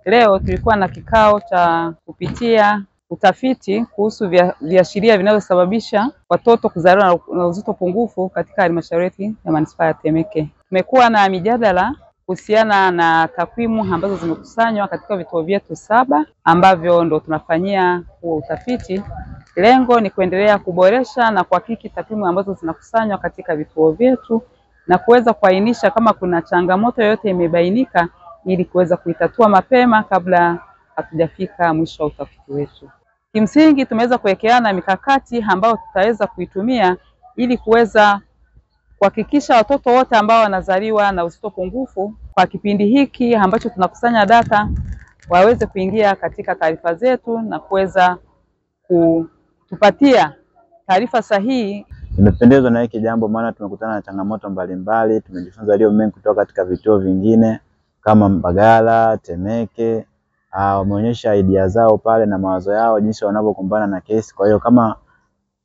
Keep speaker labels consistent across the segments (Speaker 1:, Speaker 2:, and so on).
Speaker 1: Leo tulikuwa na kikao cha kupitia utafiti kuhusu viashiria vinavyosababisha watoto kuzaliwa na uzito pungufu katika halmashauri yetu ya manispaa ya Temeke. Tumekuwa na mijadala kuhusiana na takwimu ambazo zimekusanywa katika vituo vyetu 7 ambavyo ndo tunafanyia huo utafiti. Lengo ni kuendelea kuboresha na kuhakiki takwimu ambazo zinakusanywa katika vituo vyetu na kuweza kuainisha kama kuna changamoto yoyote imebainika ili kuweza kuitatua mapema kabla hatujafika mwisho wa utafiti wetu. Kimsingi tumeweza kuwekeana mikakati ambayo tutaweza kuitumia ili kuweza kuhakikisha watoto wote ambao wanazaliwa na uzito pungufu kwa kipindi hiki ambacho tunakusanya data waweze kuingia katika taarifa zetu na kuweza kutupatia taarifa sahihi.
Speaker 2: Nimependezwa na hiki jambo maana tumekutana na changamoto mbalimbali, tumejifunza yaliyo mengi kutoka katika vituo vingine kama Mbagala, Temeke. Wameonyesha idea zao pale na mawazo yao jinsi wanavyokumbana na kesi. Kwa hiyo kama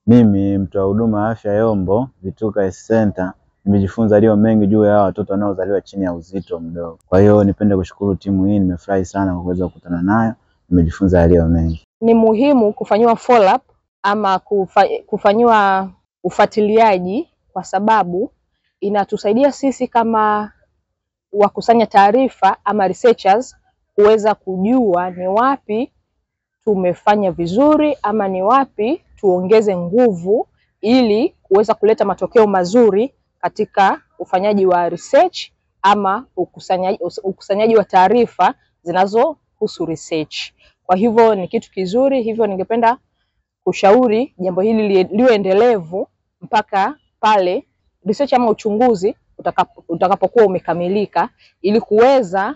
Speaker 2: mimi mtoa huduma afya Yombo Vituka Health Center nimejifunza yaliyo mengi juu ya watoto wanaozaliwa chini ya uzito mdogo. Kwa hiyo nipende kushukuru timu hii, nimefurahi sana kwa kuweza kukutana nayo, nimejifunza yaliyo mengi.
Speaker 3: Ni muhimu kufanywa follow up ama kufanywa ufuatiliaji kwa sababu inatusaidia sisi kama wakusanya taarifa ama researchers kuweza kujua ni wapi tumefanya vizuri ama ni wapi tuongeze nguvu ili kuweza kuleta matokeo mazuri katika ufanyaji wa research ama ukusanyaji wa taarifa zinazohusu research. Kwa hivyo ni kitu kizuri, hivyo ningependa kushauri jambo hili liwe endelevu mpaka pale research ama uchunguzi utakapokuwa umekamilika ili kuweza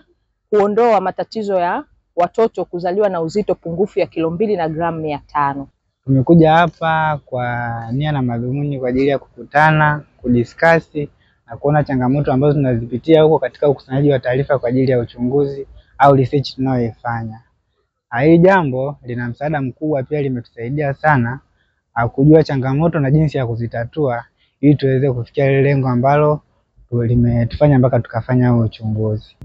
Speaker 3: kuondoa matatizo ya watoto kuzaliwa na uzito pungufu ya kilo 2 na gramu 500.
Speaker 4: Tumekuja hapa kwa nia na madhumuni kwa ajili ya kukutana, kudiskasi na kuona changamoto ambazo tunazipitia huko katika ukusanyaji wa taarifa kwa ajili ya uchunguzi au research tunayoifanya. Hili jambo lina msaada mkubwa, pia limetusaidia sana kujua changamoto na jinsi ya kuzitatua ili tuweze kufikia lengo ambalo limetufanya mpaka tukafanya uchunguzi.